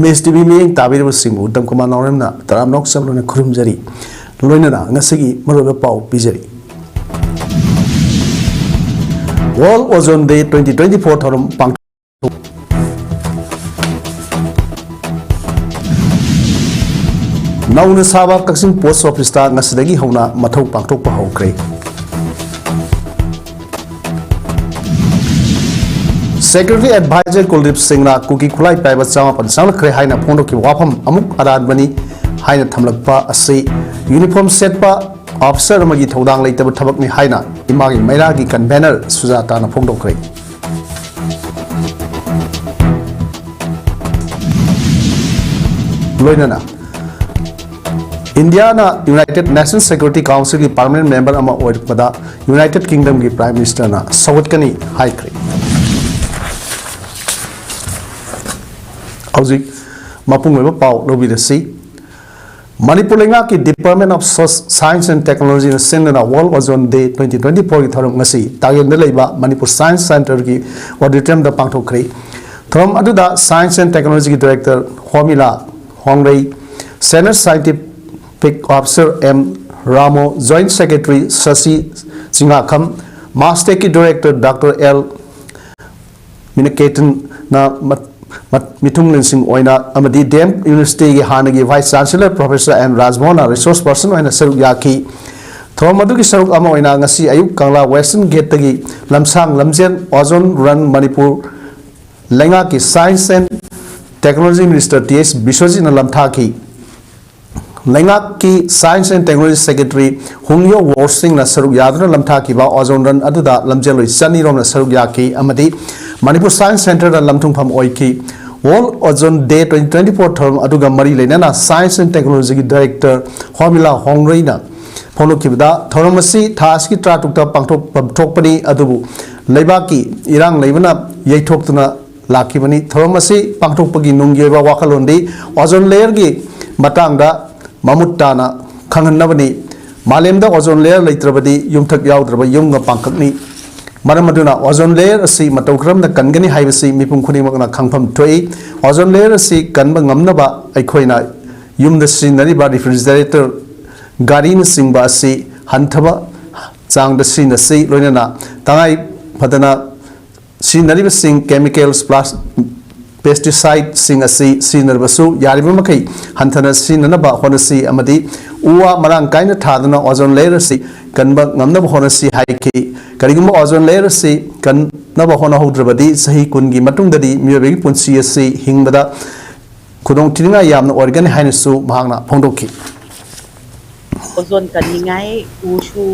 MSTV meeting tabir singu dam kuma nauremna taram nok samlone khurum jari loinana ngasigi maroba pau pijari World Ozone Day 2024 thorum pang Nauna Saba Kaksin Post Office ta ngasidagi hauna mathau pangtok pa hokre Secretary Advisor Kuldip Singh na kuki khulai paiba chama pan sang kre haina phondo ki wafam amuk aran bani haina thamlakpa ase uniform set pa officer amagi thodang leitaba thabak ni haina imagi maira gi convener Swachhata na phondo kre loinana India na United Nations Security Council ki permanent member ama oirpada United Kingdom ki Prime Minister na Sawat-kani hai kre Hauzik mapung leba pau lobi desi Manipur lenga ki Department of Science and Technology na sendana World Ozone Day 2024 ki tharum ngasi tagenda leiba Manipur Science Center ki auditorium da pangthokre tharum aduda Science and Technology ki Director Homila Hongrei Senior Scientific Officer M Ramo Joint Secretary Sasi Singakham Master ki Director Dr. L Miniketan na Mitung Linsing Oina Amadi Dem University ki Hanagi Vice Chancellor Professor M Rajmona Resource Person Oina Saruk Yaki Thomadu ki Saruk Ama Oina ngasi ayuk Kangla Western Gate tagi Lamsang Lamjen Ozone Run Manipur Lenga ki Science and Technology Minister TS Biswaji na lamthaki Lenga ki Science and Technology Secretary Hungyo Worsing na Saruk Yadna lamthaki ba Ozone Run aduda Lamjeloi Sani Rom na Saruk Yaki Amadi Manipur Science Center da lamthung pham oiki World Ozone Day 2024 thorum aduga mari leinana Science and Technology ki Director Homila Hongrei na phono kibda thorum asi thas ki tratukta pangthokpani adubu leibaki irang leibana yeithoktuna lakibani thorum asi pangthokpagi nunggi ba wakalondi ozone layer gi matangda mamutta na khangannabani malemda ozone layer leitrabadi yumthak yawdraba yumga pangkakni Maramaduna ozone layer asi matokram na kangani haibasi mipum khunimak na khangpham thoi ozone layer asi kanba ngamnaba aikhoina yumda sinari ba refrigerator gari na singba asi hanthaba changda sinasi loinana tangai phadana sinari ba sing chemicals plus pesticide sing asi sinarbasu yariba makai hanthana sinanaba honasi amadi uwa marang kaina thadana ozone layer asi kanba ngamnaba honasi haiki Karigumba ozone layer si kan naba hona hodrabadi sahi kungi matungdadi miyobegi punsi asi hingbada kudong tininga yamna organ hainisu mahangna phongdoki Ozone kaningai ushu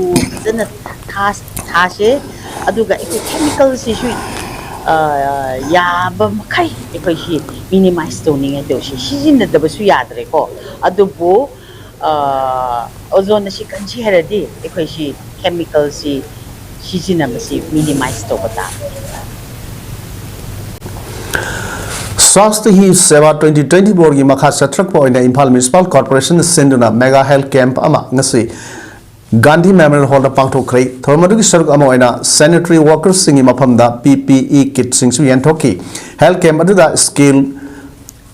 jana thase aduga iko chemical si shu yaba makai iko hi minimize toning ado shi sijinda dabasu yadre ko adubu ozone si kanji heradi iko shi chemical si minimize to bata. Swachhata Hi Seva 2024 ki makha satrak po ina Imphal Municipal Corporation senduna mega health camp ama ngasi Gandhi Memorial Hall da pangthokre thormadu ki saruk ama ina sanitary workers singi maphamda PPE kit singsu yanthokki health camp aduda skill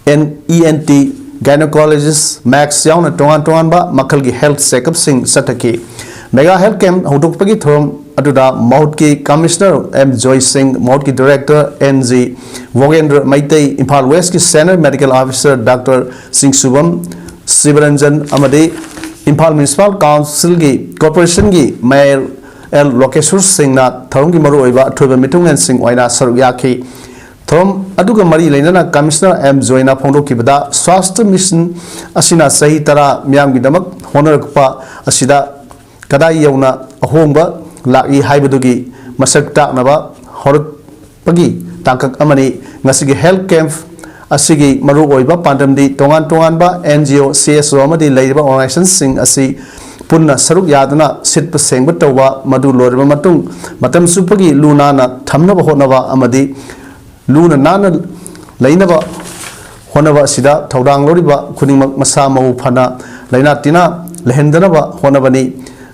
ENT gynecologist max yauna tongan ba makhal ki health checkup sing sataki mega health camp hodokpagi thom aduda Maut ki Commissioner M Joy Singh Maut ki Director NG Vogendra Maitei Imphal West ki Senior Medical Officer Dr. Singh Subham Sivaranjan Amadi Imphal Municipal Council ki Corporation ki Mayor L Lokeshwar Singh na thorum ki maru oiba thoiba mitungen Singh oina saruk yaki thorum aduga mari leinana Commissioner M Joy na phongdo ki bada Swachhata Mission asina sahi tara miyam gi damak honarakpa asida kadai yauna ahongba lagi haibadugi masak taknaba horot pagi tangkak amani ngasigi health camp asigi maru oiba pandamdi tongan ba NGO CSO amadi leiba organization sing asi punna saruk yadana sitpa sengba tawba madu loriba matung matam supagi luna na thamnaba honaba amadi luna nana leinaba honaba sida thaudang loriba khuningmak masa mau phana leina tina lehendanaba honabani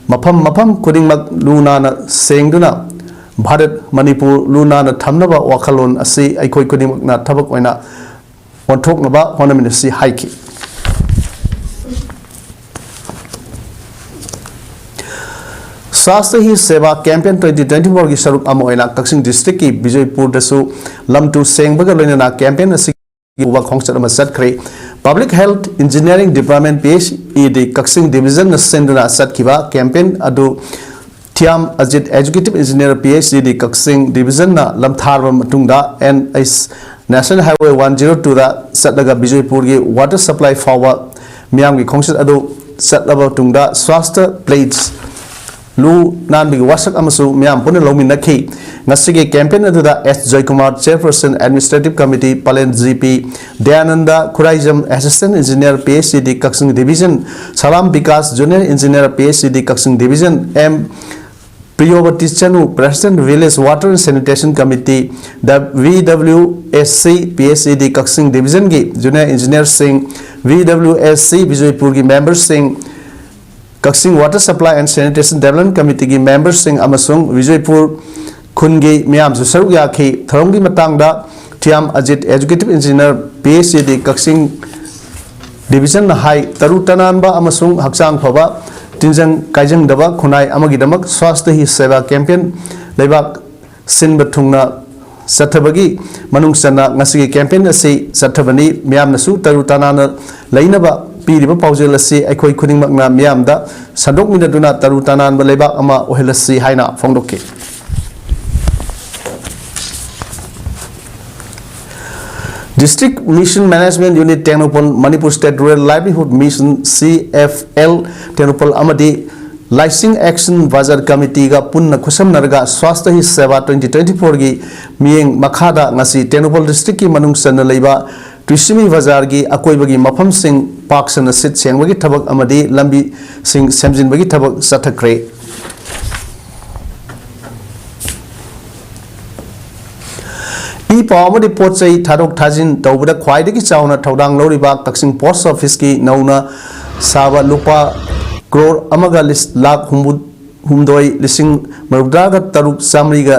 mafam kudingmak luna na sengduna Bharat Manipur luna na thamnaba wakhalon asi aikoi kudingmak na thabak oina ꯑꯣꯟꯊꯣꯛꯅꯕ ꯍꯣꯠꯅꯃꯤꯟꯅꯁꯤ ꯍꯥꯏꯈꯤ꯫ Swachhata Hi Seva campaign 2024 की सरुक अमा ओइना Kakching district की विजयपुर दसु लमटू सेंगबगा लोइना campaign असि उबा खोंगचत अमा सतखरे public health engineering department PHED Kakching division सेंदुना सतखिबा कैंपेन अदु Thiyam Ajit executive engineer PHED Kakching division ना लमथारबा मतुंगदा NH नेशनल हाईवे 102 दा सतलगा विजयपुर की वाटर सप्लाई फावा मियाम की खोंगचत अदु सतलबा तुंगदा स्वास्थ्य प्लेट्स लू नानबी वासक अमसु म्याम पुन लौमिनखी ngasi campaign aduda S Joykumar chairperson administrative committee Palen GP Dayananda Khuraijam assistant engineer PHED Kaksing division Salam Vikas junior engineer PHED Kaksing division M Priyovati Chanu president village water and sanitation committee the VWSC PHED Kaksing division ki junior engineer Singh VWSC Vijaypur ki members Singh Kaksing Water Supply and Sanitation Development Committee की members Singh अमसुंग Vijaypur खुनगी मियाम सरुक याखी थरंगी मतंगदा Thiyam Ajit executive engineer PHED Kakching division हाई तरु तनानबा अमसुंग हक्सांग फबा तिंजंग काइजंग दबा खुनाई अमगिदमक स्वास्थ्य ही सेवा कैंपेन लेबाक सिन बथुंगना सथबगी मनुंगसना ngasi कैंपेन असी सथबनी मियाम नसु तरु तनाना लेनबा पीरिबा पाउजेल असी अखोई खुनिंगमकना मियामदा संदोकमिनदुना तरु तनानबा लेबाक अमा ओहेलसी हाइना फोंदोके। District Mission Management Unit Tenopal Manipur State Rural Livelihood Mission CFL Tenopal Amadi Licensing Action Bazar Committee ga punna khusam narga Swachhata Hi Seva 2024 gi miyeng makhada ngasi Tenopal District ki manungsan leiba Trishimi Bazar gi akoibagi mafam sing park sana sit sengbagi thabak amadi lambi sing semjinbagi thabak sathakre पावमदी पोचै थारोक थाजिन तौबदा ख्वाइदगी चावना थौदांग लौरिबा Kakching post office की नौना साबा लुपा करोड़ अमगा लाख हुमदोई लिसिंग मरुदागा तरुक सामरीगा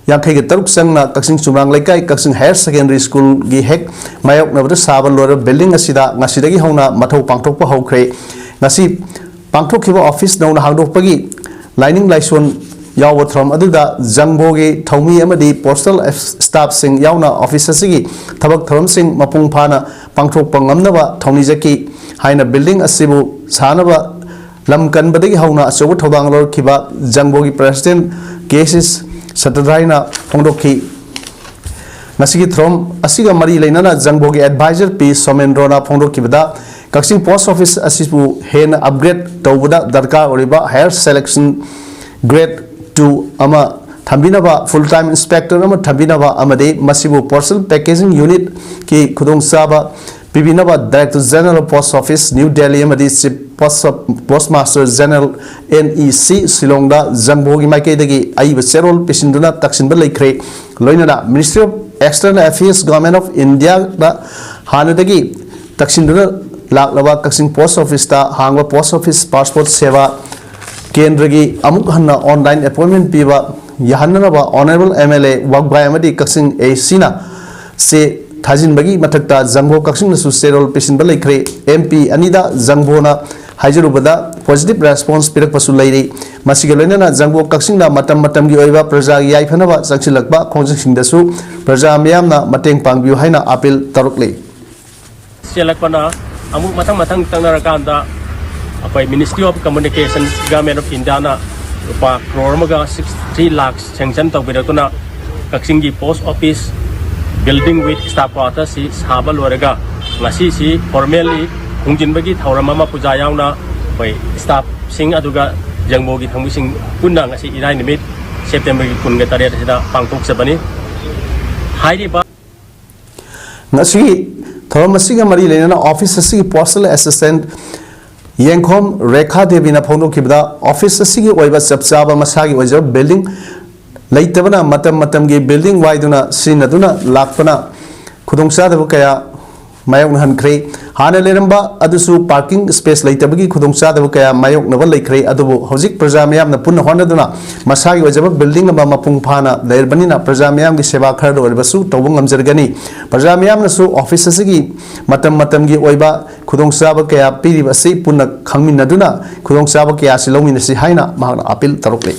यांखैगा तरुक संगना Kakching Chumrang Leikai Kakching higher secondary school की हेक मायोक नबदा साबा लोर बिल्डिंग असिदा ngasiदगी हौना मथौ पांगथोकपा हौख्रे ngasi पांगथोखिबा ऑफिस नौना हांगदोकपगी लाइनिंग लाइसोन याव थ्रम अदुदा जंगबोगे थौमी अमदी पोस्टल स्टाफ सिंग यावना ऑफिसर सिगी थबक थरम सिंग मपुंग फाना पांगथोकपा ngamnaba थौनीजकी हाइना बिल्डिंग असिबु सानबा लम कनबदगी हौना अचौब थौदांग लौरखिबा जंगबोगी प्रेसिडेंट केसिस सतद्राइना फोंदोखी ngasi थ्रम असिगा मरी लेना जंगबोगी एडवाइजर पी सोमेंद्रोना फोंदोखिबदा कक्सिंग पोस्ट ऑफिस असिबु हेन अपग्रेड तौबदा दरकार ओरिबा हायर सिलेक्शन ग्रेड 2 अमा थंबिनबा फुल टाइम इंस्पेक्टर अमा थंबिनबा अमदे मसिबु पार्सल पैकेजिंग यूनिट की खुदोंसाबा पिबिनबा director general of post office New Delhi अमदे chief post master general NEC सिलोंगदा जंगबोगी माइकेदगी आइब चेरोल पेसिंदुना तक्सिनबा लेख्रे लोइनना ministry of external affairs government of India दा हानदगी तक्सिनदुना लाक्लबा कक्सिंग पोस्ट ऑफिस ता हांगबा पोस्ट ऑफिस पासपोर्ट सेवा केंद्र की अमुक हन्ना ऑनलाइन अपॉइंटमेंट पीबा यहन्नबा ऑनरेबल MLA वाकबाय अमदी कक्सिंग AC ना से थाजिनबगी मथक्ता जंगबो कक्सिंग नसु सेरोल पेसिनबा लेख्रे MP अनिदा जंगबोना हाइजरुबदा पॉजिटिव रेस्पॉन्स पिरकपसु लेरी मसिगे लोइनना जंगबो कक्सिंग ना मतम मतम की ओइबा प्रजा याइफनबा संगसिलकबा खोंजसिंगदसु प्रजा मियामना मतेंग पांगबियु हाइना अपील तरुकले सेलकपना अमुक मतम मतम तंगनरकांदा अपर ministry of communication government of India ना रुपा करोड़ मगा 63 लाख सैंक्शन तौबिरतुना कक्सिंग की post office building with staff quarter सी साबा लोरगा ngasi si formally khungjinbagi thauramama puja yauna bai staff sing aduga jangbogi thangbi sing punna ngasi irai nimit September ki kun ga taret sida pangtok sabani hairiba ngasi thoramasiga mari lenana office asi postal assistant Yengkhom Rekha Devi na phone kibda office asigi oiba chapchaba masagi oijo building leitabana matam matam gi building waiduna sinaduna lakpana khudongsa dabu kaya mayok hankhre hana leramba adusu parking space leitabagi khudongcha dabu kaya mayok nawa leikhre adubu hojik praja mayam na punna honaduna masagi wajaba building aba mapung phana leirbani na praja mayam gi seva khar do basu tawung amjargani praja mayam na su office asigi matam gi oiba khudongcha ba kaya piri basi punna khangmin naduna khudongcha ba kaya silomin si haina mahna appeal tarukle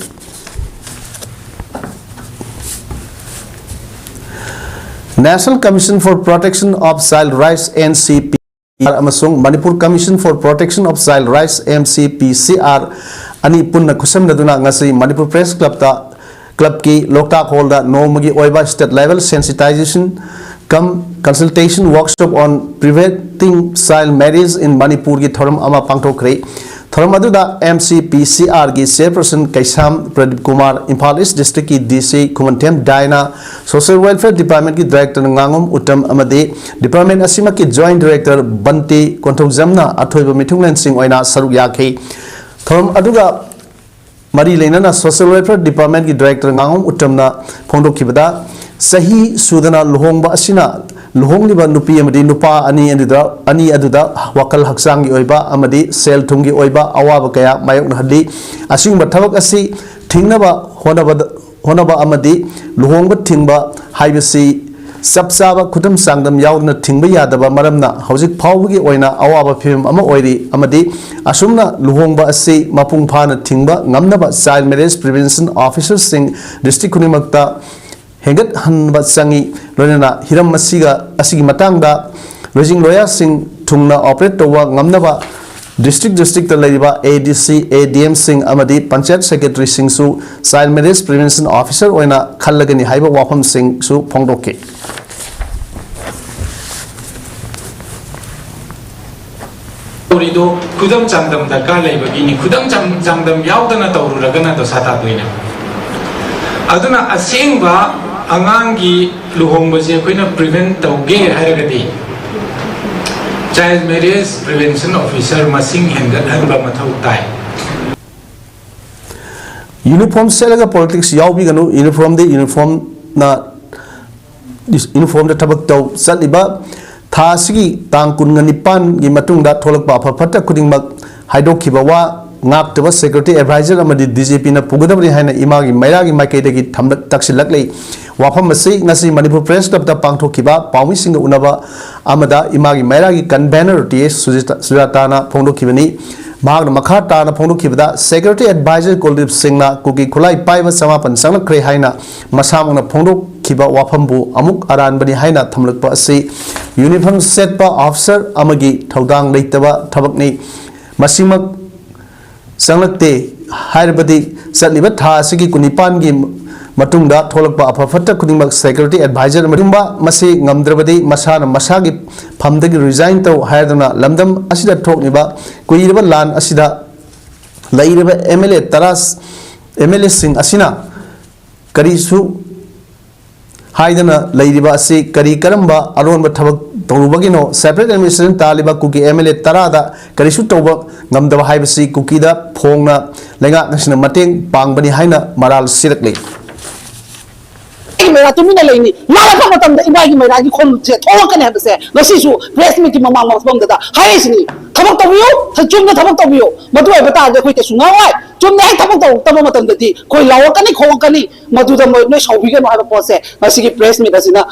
National Commission for Protection of Child Rights NCP amasung Manipur Commission for Protection of Child Rights MCPCR ani punna kusam naduna ngasi Manipur Press Club ki Loktak Hall da nomagi oiba state level sensitization consultation workshop on preventing child marriage in Manipur ki thoram ama pangthokre thoram aduda MCPCR ki chairperson Kaisam Pradip Kumar Imphal East District ki DC Kumantem Daina Social Welfare Department ki Director Ngangom Uttam amade Department asima ki Joint Director Banti Konthojamna athoiba mithunglen sing oina saruk yakhe thoram aduga Mari Lenana Social Welfare Department ki Director Ngangom Uttamna phongdokhibada sahi sudana luhongba asina luhongliba nupi amadi nupa ani aduda wakal haksang gi oiba amadi sel thungi oiba awaba kaya mayok na hadi asingba thabak asi thingnaba honaba amadi luhongba thingba haibasi sabsaba khutam sangdam yaudna thingba yadaba maramna hojik phawgi oina awaba phim ama oiri amadi asumna luhongba asi mapung phana thingba ngamnaba child marriage prevention officers sing district kunimakta hengat hanba sangi loina hiram masiga asigi matangda lojing lawyer sing thungna operate towa ngamnaba district ta laiba ADC ADM sing amadi panchayat secretary sing su child marriage prevention officer oina khallagani haiba wafam sing su phongdoke 우리도 구덩 장담 달까 레이버기니 구덩 장담 야우다나 떠오르라거나 더 사다도이네 아두나 아생바 anganggi luhongbase koina prevent tauge haragadi child marriage prevention officer masing hengat hanba mathau tai uniform selaga politics yaubi ganu uniform da tabak tau saliba thasigi tang kungani pan gi matungda tholakpa phapata kudingmak haidokhiba wa ngak taba security advisor amadi DGP na pugadabri haina imagi mairagi maikaidagi thamdak taksilakle wafam masi ngasi Manipur Press Club ta pangthokiba paumi singa unaba amada imagi mairagi convener TS Sujatana phongdokhibani mahakna makha tana phongdokhibada security advisor Kuldip Singhna kuki khulai paiba samapan sanglakre haina masamangna phongdokhiba wafambu amuk aranbani haina thamlakpa asi uniform setpa officer amagi thodang leitaba thabakni masimak sanglakte hairabadi satliba tha asigi kunipan gi matungda tholakpa afafata kudingmak security advisor madumba masi ngamdrabadi masana masagi phamdagi resign taw haidana lamdam asida thokniba kuiriba lan asida lairiba MLA sing asina karisu haidana lairiba asi kari karamba aronba thabak tawrubagino separate administration taliba kuki MLA tarada karisu tawba ngamdaba haibasi kukida phongna lenga ngasina mateng pangbani haina maral sirakle मेरा तुम नहीं लेनी माला का मतलब इबागी मेरा की खोल से थोड़ा कने है बसे नसीसु प्रेस में की ममा मफम दता हाय इसनी थबक तबियो सचुम ने थबक तबियो मधु है बता दे कोई ते सुना हुआ है तुम नहीं थबक तब मतलब दती कोई लाव कने खो कने मधु दम ने सौबी के मार पोसे नसी की प्रेस में दसिना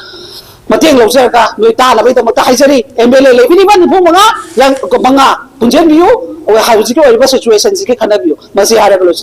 मतेंग लौसर का नोई ता लबे तो मत हाइसरी एमएलए लेबिनी बन भोमगा yang मंगा पुंजेन बियो और हाउजी के ओइबा सिचुएशन जी के खना बियो मसी हारे बलो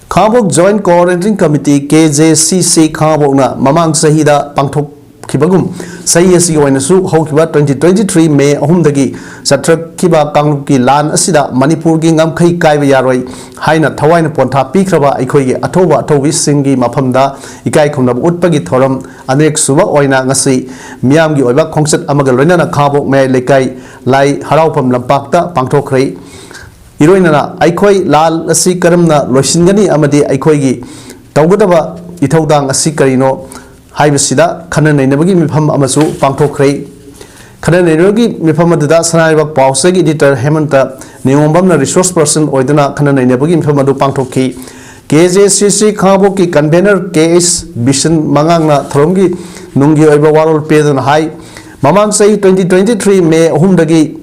Khambok Joint Coordinating Committee KJCC Khambok na mamang sahida pangthok khibagum sahi asi oina su hokiba 2023 May ahumdagi satrak khiba kanglup ki lan asida Manipur gi ngamkhai kaiba yaroi haina thawaina pontha pikraba aikhoi gi athoba athobi singi maphamda ikai khumnab utpagi thoram anek suba oina ngasi miam gi oiba khongsat amaga loinana Khambok May lekai lai haraupam lampakta pangthokhrei iroinana aikhoi lal asi karamna loisingani amadi aikhoi gi tawgadaba ithaudang asi karino haibasida khana nainabagi mifam amasu pangthokhrei khana nainabagi mifam aduda sanaribak pausagi editor Hemanta Neombamna resource person oiduna khana nainabagi mifam adu pangthokhi KJCC Khambok ki convener KS Bishan Mangangna thromgi nungi oiba warol pedana hai Mamang say 2023 May Humdagi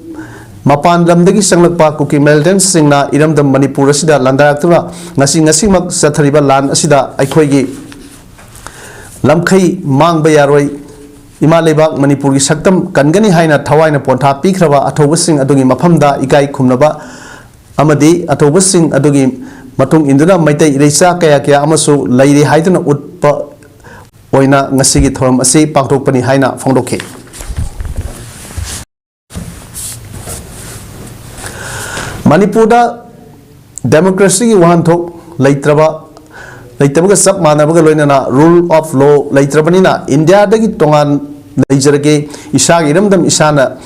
Mapan Lamdagi Sanglakpa Kuki Melden Singna Iram the Manipur Asida Landaraktura Nasimak Sathariba Land Asida Aikoigi Lamkai Mang Bayaroi Imalebak Manipuri Saktam Kangani Haina Tawaina Ponta Pikrava Atobusing Adugi Mapamda Ikai Kumnaba Amadi Atobusing Adugi Matung Induna Maite Irisa Kaya Amasu Lady Haidana Utpa Oina Nasigi Thoram Asi Pangtok Pani Haina Fondoke Manipurda democracy Wahantok Laitraba Laitabaga Sub Manabaga Loinana rule of law Laitrabanina India Dagi Tongan Laijarage Ishagiram Dam Isana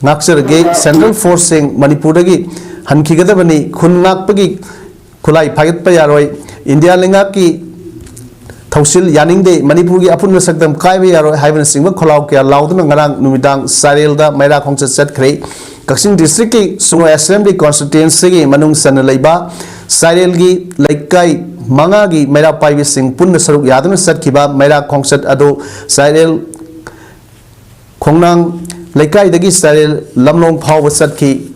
Naksarage Central Forcing Manipurdagi Hankigadabani Kunakpagi Kulai Paget Payaroi India Lingaki Tausil Yaning de Manipuri Apun Sakdam Kaibi Yaro Haven Singwa Kolaukia Laudan Ngarang Numidang Sarilda Maira Kongset Set Kray Kaksing District Sungo Assembly Constituency Manung Sanalaiba Sarelgi Laikai Mangagi Maira Paivi Sing Pun Saruk Yadam Set Kiba Maira Kongset Ado Sarel Kongnang Laikai Dagi Sarel Lamlong Power Satki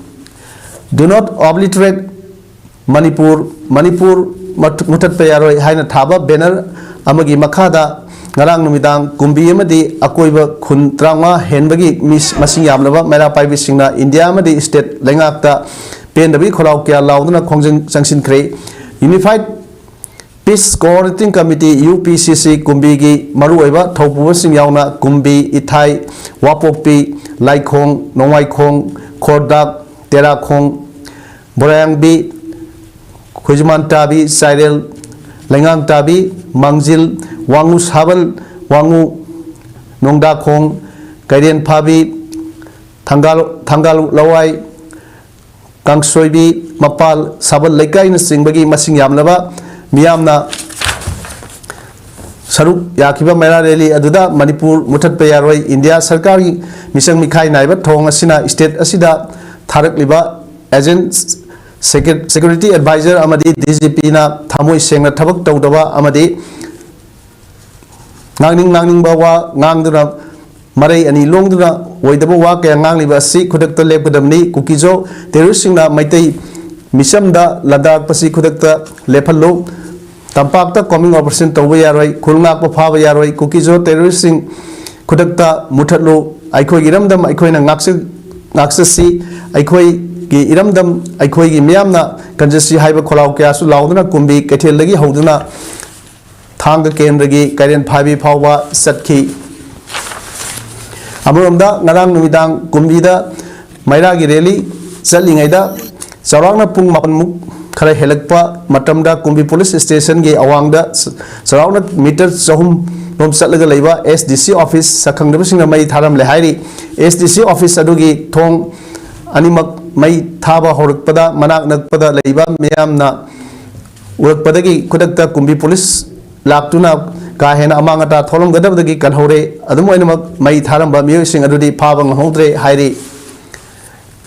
Do not obliterate Manipur Mutat Payaroi Haina Taba Banner Amagi Makada Ngarang Numidang Kumbi Amadi Akoiba Kun Trama Henbagi Miss Masing Yamlava Mera Paivi Singna India Amadi State Lengakta Pendabi Kolaukia Laudana Kongjang Sanction Kray Unified Peace Coordinating Committee UPCC Kumbigi Marueva Topu Sing Yauna Kumbi Itai Wapopi Laikong Nongwaikong Kordak Terakong Borang Bi Kujuman Tabi Sairel Lengang Tabi Mangjil Wangu Sabal Wangu Nongda Kong Kaidian Pabi Tanggal Lawai Kangsoibi Mapal Sabal Lekai na Singbagi Masing Yamlaba Miyamna Saruk Yakiba Mera Rally Aduda Manipur Mutat Payaroi India Sarkari Misang Mikai Naiba Thong Asina State Asida Tharak Liba Agents Security Advisor Amadi DGP na Thamoi Sengna Thabak Tawdaba Amadi Nangning Bawa Nangduna Maray Ani Longduna Waidaba Wa Kaya Nangliba Si Kudakta Lepudamni Kukijo Terusingna Maitei Misamda Ladak Pasi Kudakta Lepalo Tampakta Coming Operation Tawa Yaroi Kulnak Papa Yaroi Kukijo Terusing Kudakta Mutatlo Aikoi Giramdam Aikoina Naksasi Aikoi Iramdam Aikoi Miamna Kanjasi Haiba Kolau Kasu Laudana Kumbi Katilagi Hoduna Tanga Kendagi Karian Pabi Pawa Satki Amurumda Narang Numidang Kumbida Mairagi Reli Salingaida Sarangna Pung Mapanmuk Kara Helakpa Matamda Kumbi Police Station Gi Awangda Sarangna Meter Sahum Nom Satlaga Laiba SDC Office Sakang Dabusing Mai Tharam Lehairi SDC Office Adugi Thong Animak Mai Thaba Horakpada Manak Nakpada Laiba Miamna Urakpadagi Kudakta Kumbi Police Laktuna Kahena Amangata Tholom Gadabagi Kanhore Adamoinamak Mai Tharamba Musing Adudi Pavang Hodre Hairi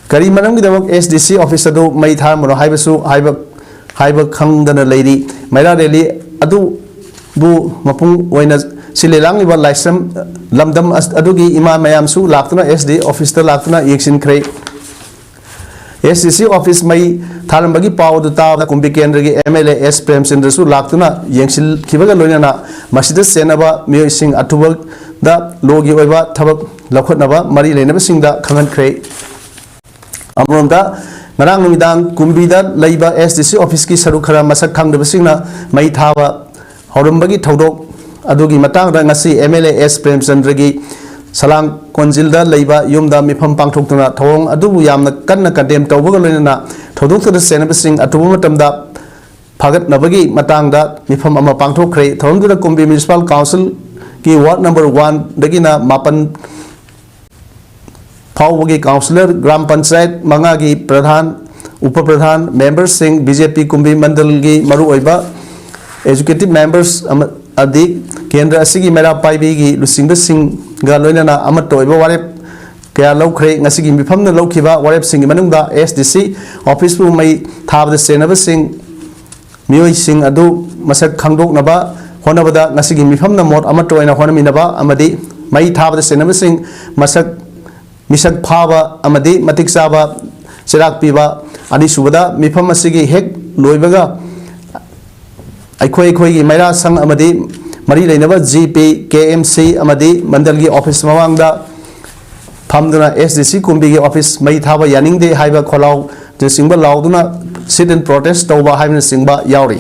Kari Manam Gidamok SDC Office Adu Mai Tharmano Haibasu Haiba Kangdana Lady Maira Reli Adu Bu Mapung Wainas Silelang Iba Laisam Lamdam Adugi Ima Mayamsu Laktuna SD Office Laktuna Yexin Kray SCC Office Mai Thalambagi PAODAM Kumbi Kendragi MLA S Prem Sindrasu Laktuna Yengsil Kibaga Loinana Masida Senaba Miyosing Atubal da Logi Oiba Tabak Lakotnaba Mari Lenaba Singda Kangan Kray Amronda Marang Numidang Kumbida Laiba SDC Office Ki Sarukara Masak Kangdaba Singna Mai Thaba Horumbagi Thodok Adugi Matangda Ngasi MLA S Prem Sindragi Salang Konjilda Laiba Yumda Mipam Pangtokuna Thong Adubu Yamna Kanna Kadem Tawbaga Loinana Thodok the Senabasing Atubu Matamda Pagat Nabagi Matangda Mipam Ama Pangtokre Thong to the Kumbi Municipal Council Ki Ward number 1 Dagina Mapan Pawagi Councillor Gram Panchayat Mangagi Pradhan Upa Pradhan Members Sing BJP Kumbi Mandalgi Maru Oiba Executive Members Adi Kendra Asigi Mera Paibi Lusing Sing Galoinana Amato Warep Kaya Lokre Nasigi Mipam the Lokiva Warep Sing Manunda SDC Office Pu May Tab the Senaba Sing Mui Sing Adu Masak Kangdok Naba Honabada Nasigi Mipam the Mot Amato and Honaminaba Amadi mai thaba senam sing masak misak phaba amadi matik saba chirak piba ani subada mifam asigi hek loibaga aikhoi gi maira sang amadi mari leinaba GP KMC amadi mandalgi office mawangda famduna SDC kumbi gi office mai thaba yaning de haiba kholau de singba lauduna sit and protest toba haibna singba yauri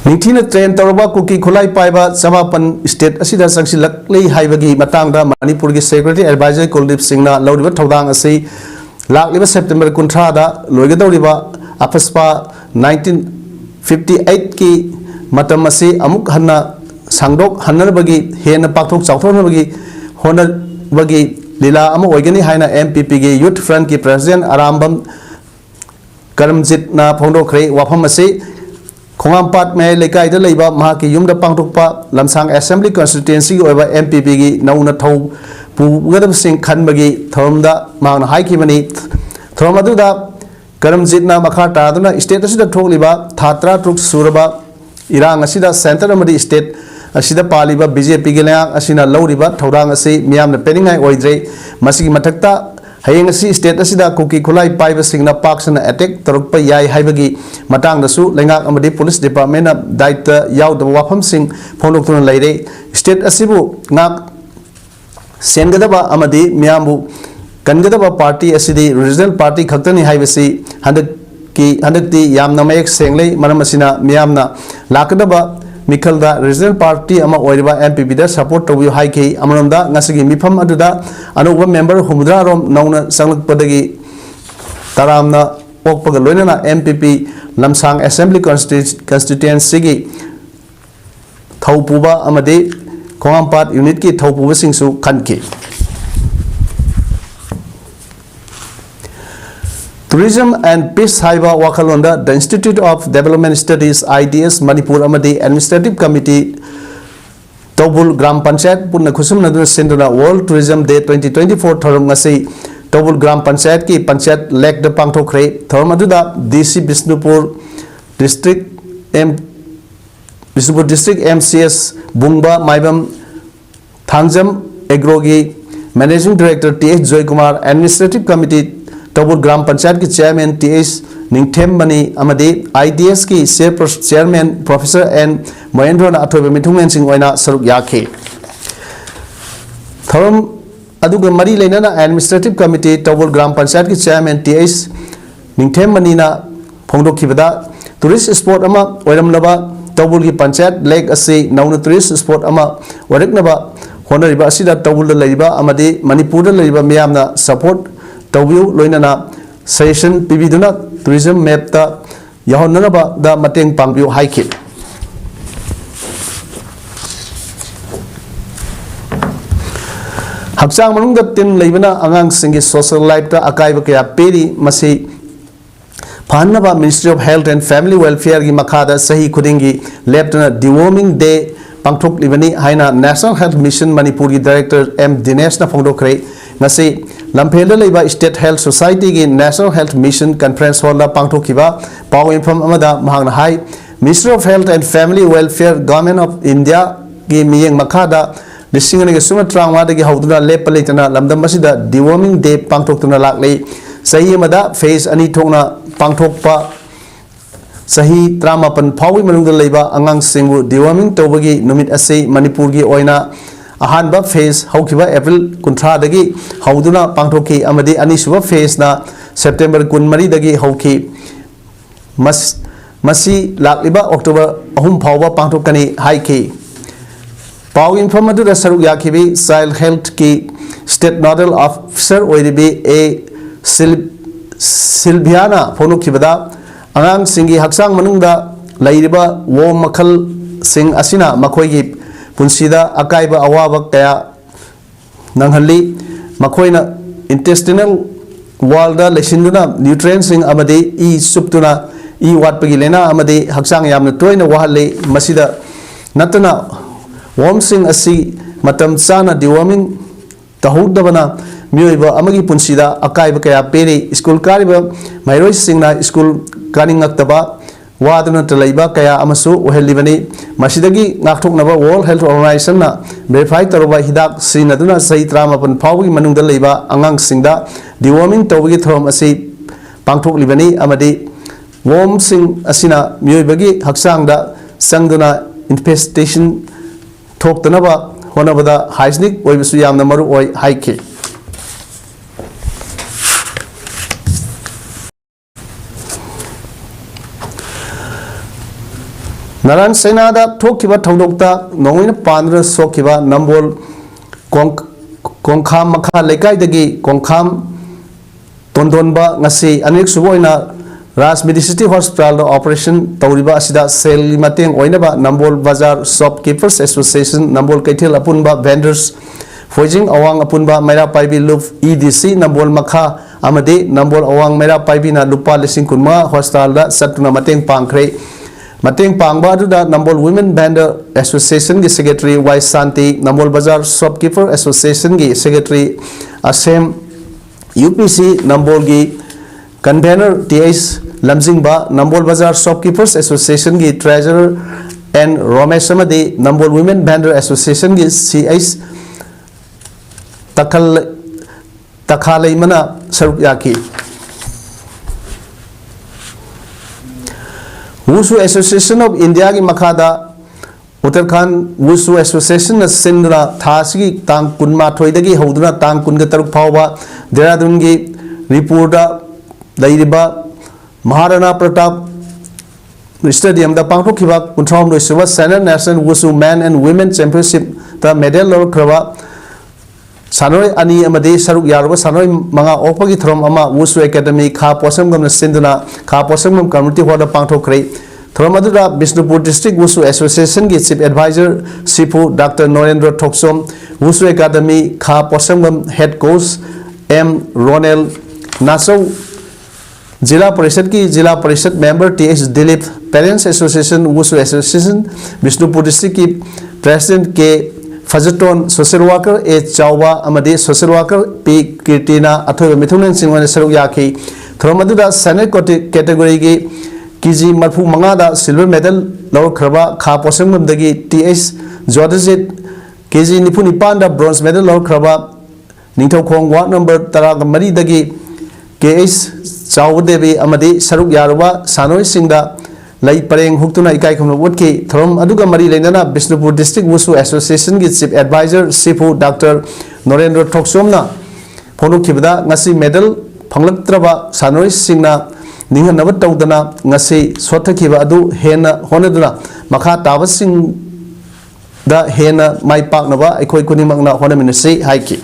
19 train Taraba Kuki Kulai Paiba Samapan State Asida Sanksi Lakli Haibagi Matanga Manipur Secretary Advisor Kuldip Singna Laudiva Todang Asi Lakliva September Kuntrada Loigadoriba Apaspa 1958 Ki Matamasi Amuk Hanna Sangdok Hanarbagi Hena Paktok Sautonabagi Honor Bagi Lila Amu Ogani Haina MPP Youth Front Ki President Arambam Karamjit Na Pondo Kre Wapamasi Khongampat me lekai da leiba mahaki yumda pangthokpa lamsang assembly constituency oiba MPP gi nauna thau pugadam sing khanbagi thomda mangna haikibani thomadu da karamjit na makha taduna state asida thokliba thatra truk suraba irang asida center amadi state asida paliba BJP gi layang asina loriba thorang asi miyamna peningai oidre masigi mathakta hayeng asi state asida kuki khulai paiba singna paksana attack torukpa yai haibagi matang dasu lengak amadi police department na daita yaud wafam sing phondoktuna leire state asibu ngak sengadaba amadi miyambu kangadaba party asidi regional party khaktani haibasi handakti yamna mayek senglei maram asina miyamna lakadaba Mikhalda regional party ama oiriba MPP da support tobiyo haiki amanamda ngasigi mifam aduda anuba member humudra rom nauna sanglakpadagi taramna okpaga loinana MPP lamsang assembly constituency gi thaupuba amade khongampat unit ki thaupuba singsu khanki Tourism and Peace Haiba Wakalonda, the Institute of Development Studies IDS Manipur Amadi Administrative Committee Tobul Gram Panchayat Punna Kusum Nadu Sinduna World Tourism Day 2024 Thorum Ngasi Tobul Gram Panchayat ki Panchayat Lek de Pangthokre Thorumaduda DC Bisnupur District MCS Bungba Maibam Thangjam Agrogi Managing Director TH Joy Kumar Administrative Committee Tobul Gram Panchayat ki Chairman TH Ningthem Mani Amadi IDS ki Chairman Professor N Mohendra na athoiba mithungen sing oina saruk yakhe Thorum aduga mari leinana Administrative Committee Tobul Gram Panchayat ki Chairman TH Ningthem Mani na phongdokhibada tourist spot ama oiramnaba Tobul ki Panchayat Lake asi nauna tourist spot ama wareknaba honariba asida Tobul da leiba amadi Manipur da leiba miyamna support Tawil loinana session pibiduna tourism map ta yahonaba da mateng pangbiu haiki Haksang manungda tin leibana angang singi social life ta akaiba kaya peri masi Phanaba Ministry of Health and Family Welfare gi makhada sahi khudingi leptana deworming day pangthok libani haina National Health Mission Manipur gi Director M Dinesh na phongdokre ngasi Lamphela leiba State Health Society gi National Health Mission Conference Hall la pangthokhiba paw infam amada mahangna hai Ministry of Health and Family Welfare Government of India gi miyeng makhada lisingani gi sumatrangwa dagi hauduna lepaleitana lamdam masida deworming day pangthoktuna laklei sahi amada phase ani thongna pangthokpa sahi tramapan phawi manungda leiba angang singbu deworming tobagi numit ase Manipur gi oina ahanba phase haukiba April kunthra dagi hauduna pangthoki amadi anisuba phase na September kunmari dagi hauki masi lakliba October ahum phawba pangthokani haiki paw infam adu saruk yakhibi child health ki state nodal officer oiribi a Silviana phonokibada angang singi haksang manungda lairiba wo makhal sing asina makhoigi punsida akaiba awaba kaya nanghalli makhoina intestinal wall da lesinduna nutrients sing amadi e suptuna e watpagi lena amadi haksang yamna toina wahalle masida natana worm sing asi matam chana deworming tahudabana mioiba amagi punsida akaiba kaya peri school kariba mairoi singna school kaningakdaba waduna talaiba kaya amasu ohelibani masidagi ngakthoknaba World Health Organization na verify taruba hidak sinaduna sahi 38 phawgi manungda leiba angang singda deworming tawgi thorom asi pangthok libani amadi worm sing asina mioibagi haksangda sangduna infestation thoktanaba honabada hygienic oibasu yamna maru oi haiki Narang Senada Tokiba Todokta, Noin Pandra Sokiba, Nambol Konkam Maka Lekai Degi, Konkam Tondonba, Nasi, Anik Suboina, Ras Medicity Hospital Operation, Tauriba Sida, Selimating, Oinaba, Nambol Bazar Shopkeepers Association, Nambol Ketil Apunba, Vendors, Fojing Awang Apunba, Mera Paibi Luf, EDC, Nambol Maka, Amade, Nambol Awang Mera Paibi na Lupa Lising Kunma, Hostal, Satuna Mateng Pankre, Mateng Pangba da Nambol Women Vendor Association ki Secretary Y Santi, Nambol Bazar Shopkeeper Association ki Secretary Assam, UPC Nambol ki Convener TH Lamjingba, Nambol Bazar Shopkeepers Association ki Treasurer and Ramesh Samadi, Nambol Women Vendor Association ki CH Takhalai Mana Saruk Yaki. Wushu Association of India ki Makada Uttarakhand Wushu Association na Sindra Thasigi Tang Kunma Thoidagi Hoduna Tang Kunga Taruk Phawba Dehradun ki Ripurda Dairiba Maharana Pratap Stadium da Pangthokhiba Kunthrom Loisuba Senate National Wushu Men and Women Championship da medal lor khraba Sanoi ani amade saruk yarba sanoi manga opagi throm ama Wushu Academy kha posam gamna sinduna kha posam gam community hoda pangthokre throm adura Bishnupur District Wushu Association ki Chief Advisor Sipu Dr. Norendra Thoksom Wushu Academy kha posam gam head coach M Ronel Naso Jila Parishad ki Jila Parishad member TH Dilip Parents Association Wushu Association Bishnupur District ki President K Fajaton Social Worker A Chauba Amadi Social Worker P Kirtina Athoy Mithunan Singwan Saruk Yaki Thromaduda Senate category ki Kiji Marfu Mangada silver medal Lord Kraba Kha Posam Dagi TH Jodazit Kiji Nipuni Panda bronze medal Lord Kraba Ningtho Khong Ward number Taraga Mari Dagi KH Chaudevi Amadi Saruk Yaruba Sanoi Singda Lai Pareng Huktuna Ikai Khumna Wotki Throm Aduga Mari Lenana Bishnupur District Wushu Association ki Chief Advisor Sipu Dr. Norendra Thoksomna Phonu Khibda Ngasi medal Phanglaktraba Sanoi Singna Ninghanaba Tawdana Ngasi Sothakhiba Adu Hena Honaduna Makha Taba Sing da Hena Mai Paknaba Aikoi Kunimangna Honaminasi Haiki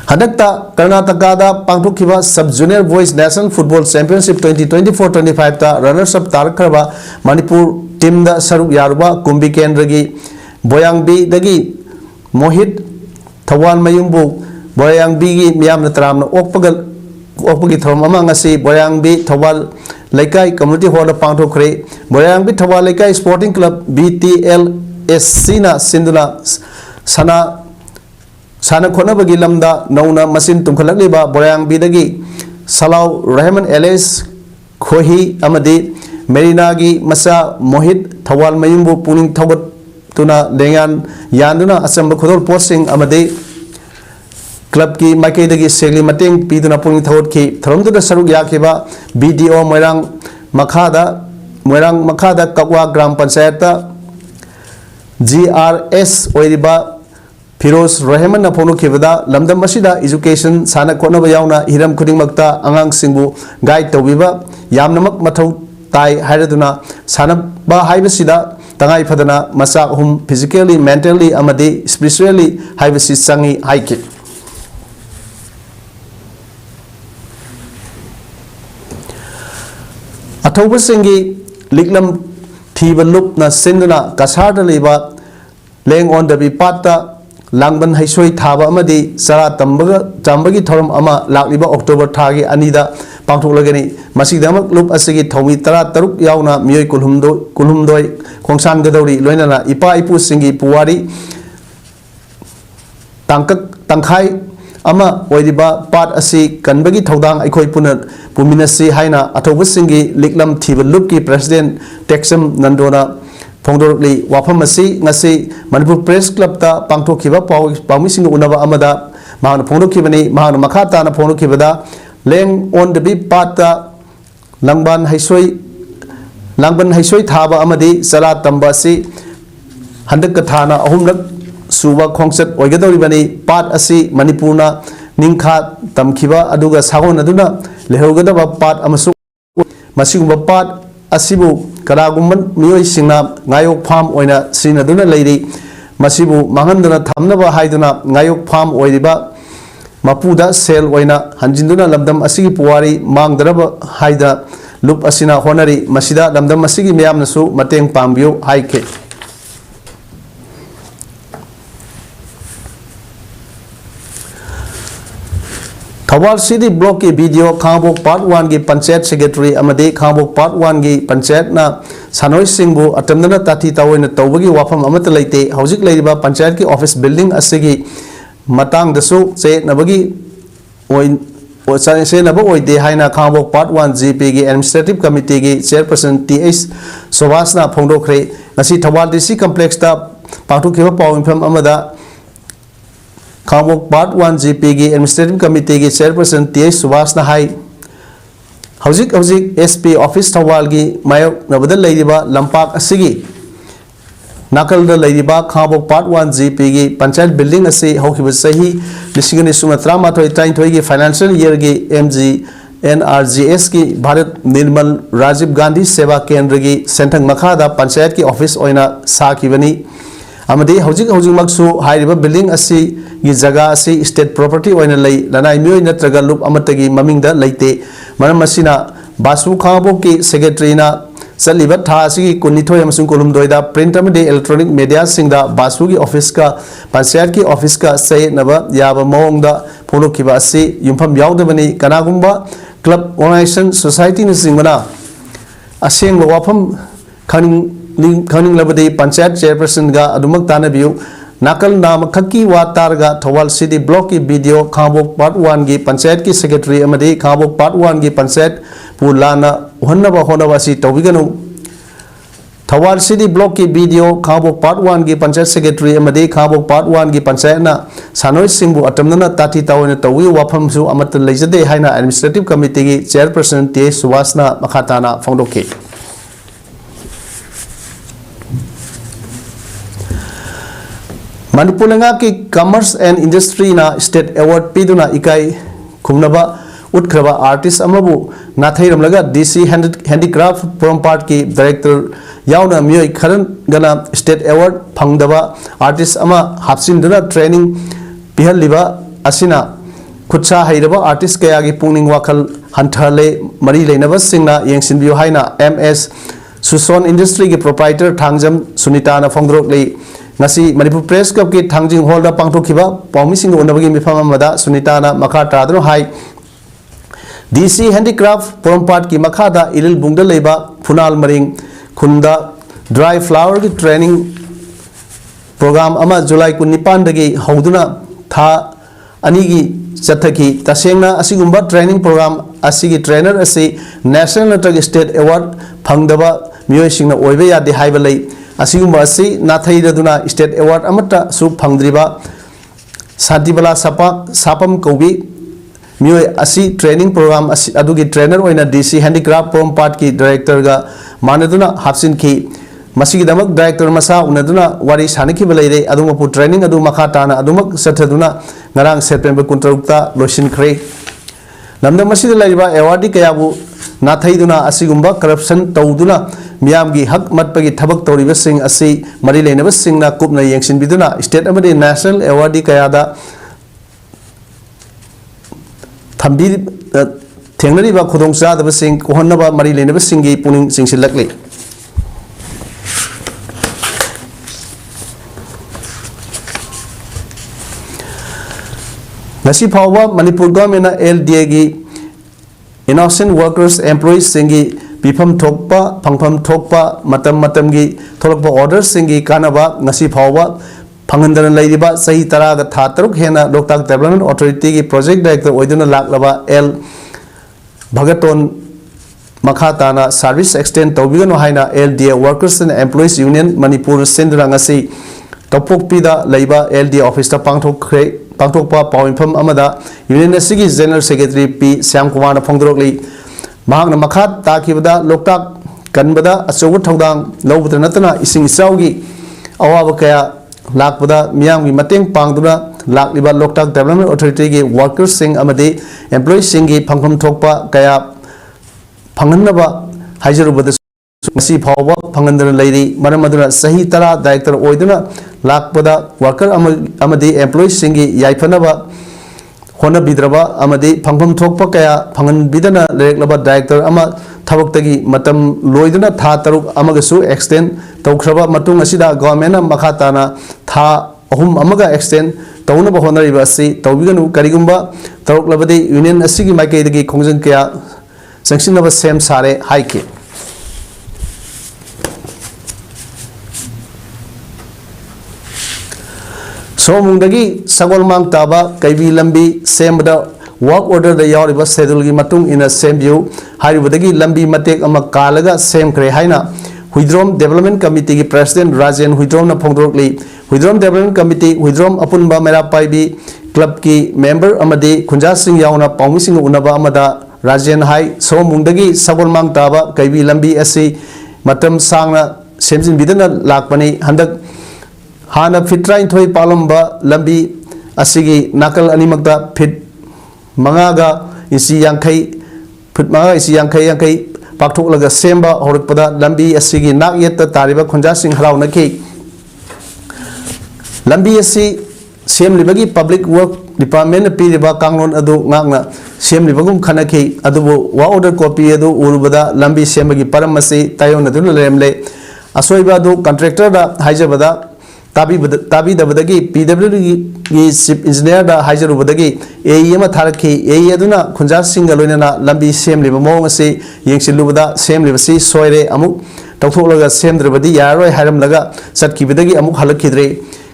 Hadakta Karnataka da Pangthokhiba Sub Junior Boys National Football Championship 2024-25 ta runners up Tarkraba Manipur team da Saruk Yaruba Kumbi Kendragi Boyangbi dagi Mohit Thawan Mayumbu Boyangbi gi Miyamna Tramna Okpagi Throm ama ngasi Boyangbi Thawal Laikai Community Hall Pangthokre Boyangbi Thawal Laikai Sporting Club BTLSC na Sinduna Sana Khonabagi Lamda Nauna Masin Tumkhalakliba Boyangbi dagi Salau Rahman Elis Khohi Amadi Merinagi Masa Mohit Thawal Mayumbu Puning Thawat Tuna Dengan Yanduna Assam Khodol Posting Amadi Club ki Makai dagi Segli Mating Piduna Puning Thawat ki Thromduna Saruk Yakiba BDO Moirang Makhada Kakwa Gram Panchayata GRS Oiriba Firoz Rahman na Phonu Khibada Lamdam Masida Education Sana Khonaba Yauna Hiram Khudingmakta Angang Singbu Guide Tawbiba Yamnamak Mathau Tai Hairaduna Sana Ba Haibasida Tangai Phadana Masak Hum physically, mentally, amadi spiritually Haibasi Sangi Haiki Athoba Singi Liklam Thiba Lup na Sinduna Kasarda Liba Leng on the Bipata Langban Haisoi Thaba Amadi Sara Tambagi Thorum Ama Lakliba October Thagi Anida पांथोलगनी मसीदमक लुप असगी थौमी तरा तरुक यावना मियोय कुलहुमदोय खोंसान गदौरी लोइनना इपा इपु सिंगी पुवारी तांकक तंखाई अमा ओइदिबा पाट असि कनबगी थौदांग अखोय पुमिनसी हाइना अथौबसिंगी लिकलम थिब लुप की प्रेसिडेंट टेक्सम नंदोना फोंदोरली वाफम असि ngasi मणिपुर प्रेस क्लब ता पांथोखिबा पाउमिसिंग उनबा अमदा माहन फोंदोखिबनी माहन मखा ताना फोंदोखिबदा लेंग ऑन द बी पाता लंगबान हैसोई थाबा अमदी सला तंबा असि हंदक थाना अहुमलक सुबा खोंसत ओइगदौरिबनी पाट असि मणिपुरना निंखा तमखिबा अदुगा सागोन अदुना लेहौगदबा पाट अमसु मसिगुंबा पाट असिबु कलागुमन मियोय सिंगना गायोक फार्म ओइना सिनदुना लेरी मसिबु मांगनदना थामनबा हाइदुना गायोक फार्म ओइरिबा मपुदा सेल ओइना हंजिंदुना लमदम असिगी पुवारी मांगदरबा हाइदा लुप असिना होनरी मसिदा लमदम असिगी मियामनसु मतेंग पांबियो हाइके थवाल सिटी ब्लॉक की वीडियो खांबोक पार्ट 1 की पंचायत सेक्रेटरी अमदे खांबोक पार्ट 1 की पंचायत ना सानोई सिंहबु अतमदना ताथी तावैना तौबगी वाफम अमत लेते हौजिक लेरिबा पंचायत की ऑफिस बिल्डिंग असिगी मतंग दसु से नबगी से नब ओइदे हाइना खांबोक पार्ट 1 जीपी की एडमिनिस्ट्रेटिव कमिटी की चेयरपर्सन टीएस सुभाषना फोंदोखरे ngasi थवाल डीसी कॉम्प्लेक्स ता पाठुखिबा पाउंफम अमदा खांबोक पार्ट 1 जीपी की एडमिनिस्ट्रेटिव कमिटी की चेयरपर्सन टीएस सुभाषना हाई हौजिक एसपी ऑफिस थवाल की मायोक नबदल लेरिबा लंपाक असिगी नाकल लेरिबा खांबोक पार्ट 1 जीपी की पंचायत बिल्डिंग असी हौखिबा सही 1993 की फाइनेंशियल ईयर की एमजी NRGS की भारत निर्मल राजीव गांधी सेवा केंद्र की सेंथंग मखादा पंचायत की ऑफिस ओइना साखिबनी अमदी हौजिक हाइरिबा बिल्डिंग असी की जगह असी स्टेट प्रॉपर्टी ओइना लई लनाई मियोय नत्रगा लुप अमतगी ममिंगदा लेते मरम मसिना बासु खांबोक की सेक्रेटरीना चलिबा था असिगी कुनिथोय अमसुंग कोलुमदोयदा प्रिंट अमदे इलेक्ट्रॉनिक मीडिया सिंगदा बासु की ऑफिस का पंचायत की ऑफिस का सही नबा याबा मओंगदा फोलोखिबा असि युमफम यावदबनी कनागुंबा क्लब ऑर्गेनाइजेशन सोसाइटी न सिंगना असेंग वाफम खनिंग लबदे पंचायत चेयरपर्सन गा अदुमक तानबियु नाकल नाम खक्की वातारगा थवाल सिटी ब्लॉक की वीडियो खांबोक पार्ट 1 की पंचायत की सेक्रेटरी अमदे खांबोक पार्ट 1 की पंचायत पुलाना होन्नबा होनबासी तौबिगनु थवाल सिटी ब्लॉक की वीडियो खांबोक पार्ट 1 की पंचायत सेक्रेटरी अमदे खांबोक पार्ट 1 की पंचायत ना सानोई सिंहबु अतमना ताथी तावने तौवी वाफमसु अमत लेजदे हाइना एडमिनिस्ट्रेटिव कमिटी की चेयरपर्सन टी सुभाषना मखाताना फोंदोके मणिपुर की कॉमर्स एंड इंडस्ट्री ना स्टेट अवार्ड पीदुना इकाई खुमनबा उत्खरबा आर्टिस्ट अमबु नाथैरमलगा डीसी हैंडीक्राफ्ट पोरमपाट की डायरेक्टर यावना मियोय खरन गना स्टेट अवार्ड फंगदबा आर्टिस्ट अमा हापसिनदुना ट्रेनिंग पिहलिबा असिना खुदसा हैरबा आर्टिस्ट कया की पुंगनिंग वाखल हंथले मरी लेनबा सिंगना येंगसिनबियो हाइना एमएस सुसोन इंडस्ट्री की प्रोप्राइटर थांगजम सुनीताना फोंदरोकले ngasi Manipur Press Club की थांजिंग हॉल दा पांथोखिबा पाउमिसिंग उनबगी मिफम अमदा सुनीताना मखा तादनो हाई डीसी हैंडीक्राफ्ट पोरमपाट की मखादा इलिल बुंगदा लेबा फुनाल मरिंग खुंदा ड्राई फ्लावर की ट्रेनिंग प्रोग्राम अमा जुलाई 19 दगी हौदुना था अनिगी चथकी तसेंगना असिगुंबा ट्रेनिंग प्रोग्राम असिगी ट्रेनर असि नेशनल नटग स्टेट अवार्ड फंगदबा मियोयसिंगना ओइबे यादे हाइबा लई असिगुंबा असि नाथैरदुना स्टेट अवार्ड अमता सु फंगद्रिबा सादिबला सापम कौबी मियोय असि ट्रेनिंग प्रोग्राम असि अदुगी ट्रेनर ओइना डीसी हैंडीक्राफ्ट पोरमपाट की डायरेक्टर गा मानदुना हापसिन की मसिगिदमक डायरेक्टर मसा उनदुना वारी सानखिबा लेरे अदुमपु ट्रेनिंग अदु मखा ताना अदुमक सथदुना ngarang September 23 लोसिनख्रे लमदम मसिदा लेरिबा अवार्डी कयाबु नाथैदुना असिगुंबा करप्शन तौदुना मियामगी हक मतपगी थबक तौरिबा सिंग असि मरि लेनबा सिंगना कुपना येंगसिनबिदुना स्टेट अमदि नेशनल अवार्डी कयादा थंबी थेंगनरिबा खुदोंचादबा सिंग कोहन्नबा मरि लेनबा सिंगी पुनिंग सिंगसिलकले ngasi phawba Manipur government LDA gi innocent workers employees singi pifam thokpa phangpham thokpa matam gi tholokpa orders singi kanaba ngasi phawwa phangandan leiriba sahi tara ga tha taruk hena Loktak Development Authority gi project director oiduna laklaba L Bhagaton Makhatana service extend tawbigano haina LDA workers and employees union Manipur sendra ngasi topokpida leiba LDA office ta pangthokpa pawinpham amada union asigi general secretary P Syam Kumar na phongdorokli mahakna makhat takibada Loktak kanbada achobu thodang lobudra natana ising isaugi awaba kaya lakpada miyamgi mateng pangduna lakliba Loktak Development Authority gi workers sing amadi employees singi phangpham thokpa kaya phanganaba haijarubada ngasi phawba phangandana leiri maram aduna sahi tara director oiduna lakpada worker amadi employees singi yaifanaba hona bidraba amadi phangpham thokpa kaya phangan bidana lereklaba director ama thabaktagi matam loiduna tha taruk amagasu extend tawkhraba matung asida government makhatana tha ahum amaga extend tawnaba honariba asi tawbiganu karigumba taruklabadi union asigi maikaidagi khongjang kaya sankshinaba sem sare haike somungdagi sagolmang taba kaibi lambi semda work order da yawriba schedule gi matung ina sembiu haribadagi lambi matek ama kalaga sem kre haina Huidrom Development Committee gi President Rajen Huidrom na phongdorokli Huidrom Development Committee Huidrom apunba mera paibi club ki member amadi khunja sing yauna pawmising unaba amada Rajen hai somungdagi sagolmang taba kaibi lambi asi matam sangna semjin bidana lakpani handak hana fitra inthoi palamba lambi asigi nakal animakta fit mangaga isi yangkai fit manga isi yangkai pakthok semba horukpada lambi asigi nak yetta tariba khunja sing harau naki lambi asi sem libagi public work department piriba kanglon adu ngakna sem libagum khanaki adubu wa order copy adu urubada lambi sembagi paramasi tayon adu lemle asoiba adu contractor da haijabada tabi dabadagi PWD gi chief engineer da hajarubadagi AEM tharaki AE aduna khunja singa loinana lambi sem liba mong ase yengsilubada sem liba si soire amuk tawtholaga sem drabadi yaroi haram laga satkibadagi amuk halakidre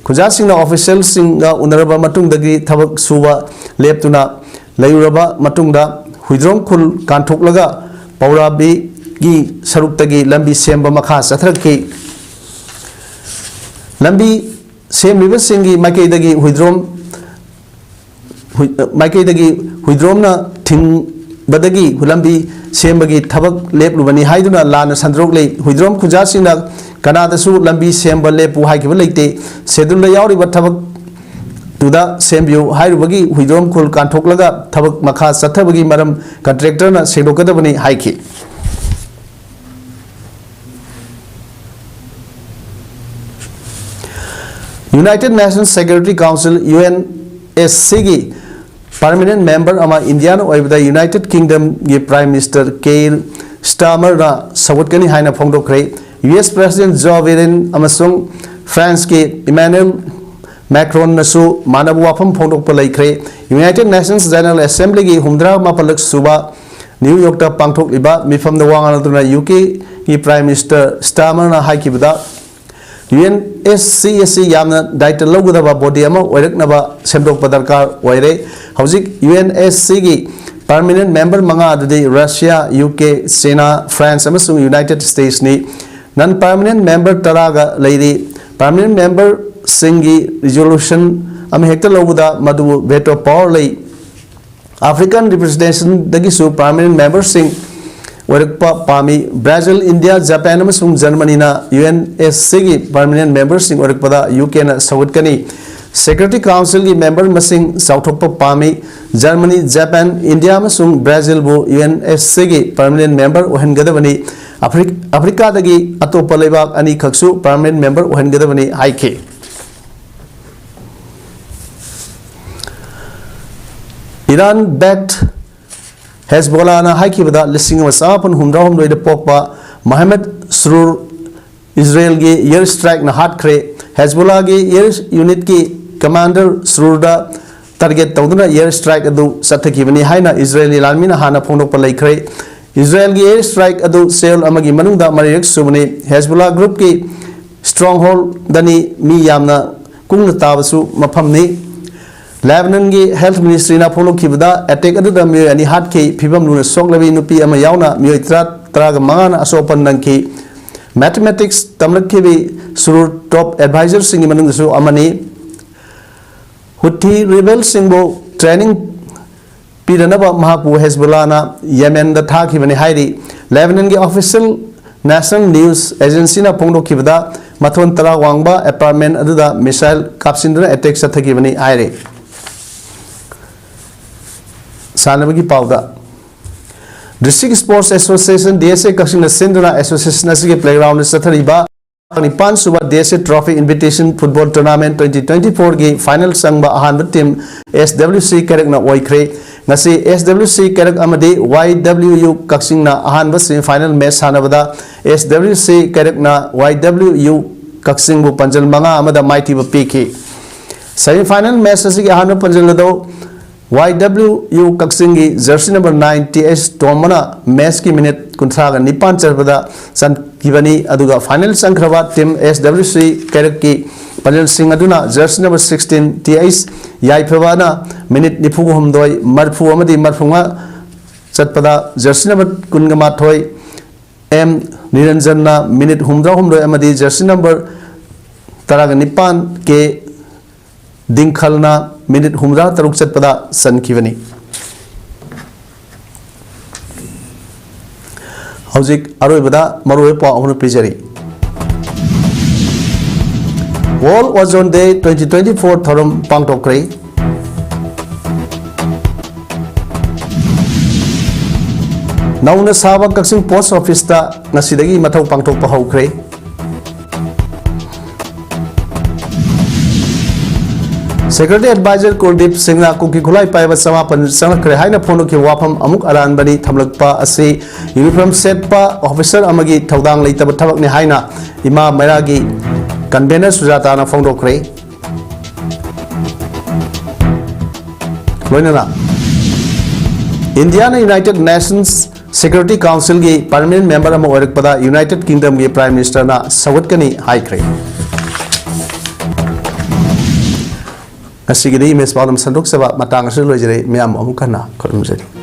khunja singna official singa unaraba matungdagi thabak suba leptuna layuraba matungda huidrom khul kanthok paurabi gi saruktagi lambi semba makha sathraki lambi sem liba singi maikaidagi huidrom na thing badagi lambi sembagi thabak leplubani haiduna lana sandroklei huidrom khunja singna kanadasu lambi semba lepu haikiba leite sedul da yawriba thabak tuda sembiu hairubagi huidrom khul kanthoklaga thabak makha sathabagi maram contractor na sedokadabani haiki United Nations Security Council UNSC gi permanent member ama Indian oibda United Kingdom gi Prime Minister Keir Starmer na sawatkani haina phongdokre US President Joe Biden amasung France ki Emmanuel Macron nasu manabu wafam phongdokpa laikre United Nations General Assembly gi humdra mapalak suba New York ta pangthok liba mifam da wangana tuna UK gi Prime Minister Starmer na haikibda UNSC yamna daita logudaba body ama oiraknaba semdokpa darkar oire hauzik UNSC gi permanent member manga adudi Russia UK China France amasung United States ni non permanent member taraga leiri permanent member singi resolution am hekta loguda madu veto power lei African representation dagi su permanent member sing Warakpa Pami, Brazil, India, Japan, and Germany na UNSC gi permanent members sing Warakpada UK na Sawatkani. Security Council gi member masing Southokpa Pami, Germany, Japan, India, and Brazil bu UNSC gi permanent member Ohengadavani. Africa dagi Atopa Lebak ani Kaksu permanent member Ohengadavani Haike. Iran backed Hezbollah na haikibada listing was up on humdahum loida pokpa Mohammed Surur Israel gi air strike na hat kre Hezbollah gi air unit ki commander Sururda target tawduna air strike adu sathakibani haina Israeli lalmina hana phongdok palaikhre Israel gi air strike adu Seoul amagi manungda marirek subani Hezbollah group ki stronghold dani mi yamna kungna tabasu mafamni Lebanon gi health ministry na phongdok khibada attack adu da mi ani hat ki phibam luna soklabi nupi ama yauna mi traga mangana asopan nangki mathematics tamlakhibi surur top advisor singi manungsu amani Houthi rebel singbo training piranaba mahapu Hezbollah na Yemen da thakibani hairi Lebanon gi official national news agency na phongdok khibada mathon tara wangba apartment aduda missile kapsindra attack sathakibani hairi sanabagi pauda District Sports Association DSA Kaksing Sindra Association asige playground sathariba Nipan Suba DSA Trophy Invitation Football Tournament 2024 gi final sangba ahanba team SWC Kerak na oikre ngasi SWC Kerak amadi YWU Kaksing na ahanba semi final match hanabada SWC Kerak na YWU Kaksing bu panjal manga amada mighty ba piki semi final match asige ahanba panjal do YWU Kaksing gi jersey number 9 TS Tomana match ki minute kunthraga nipan charbada san kibani aduga final sankraba team SWC Kerak ki panjal sing aduna jersey number 16 TS yaiphabana minute nipu humdoi marfu amadi marfunga chatpada jersey number kungama thoi M Niranjanna minute humdra humdoi amadi jersey number taraga nipan ke Dingkhalna minute humra taruk chatpada san kivani Hauzik aroibada maroi pa ahunu pijari World Ozone Day 2024 thorum pangtokre Nauna Saba Kaksing Post Office ta ngasidagi mathau pangtok pa haukre Secretary Advisor Kuldip Singh na kuki khulai paiba samapan sangakre haina phono ki wafam amuk aran bani thamlakpa ase uniform set pa officer amagi thaudang leitaba thabak ni haina ima mairagi convener Swachhata na phongdokre loinana India na United Nations Security Council gi permanent member ama oirakpada United Kingdom gi Prime Minister na sawatkani haikre Asigidi mes palam sandok seba matang asul lojere miam amukana kolumjeri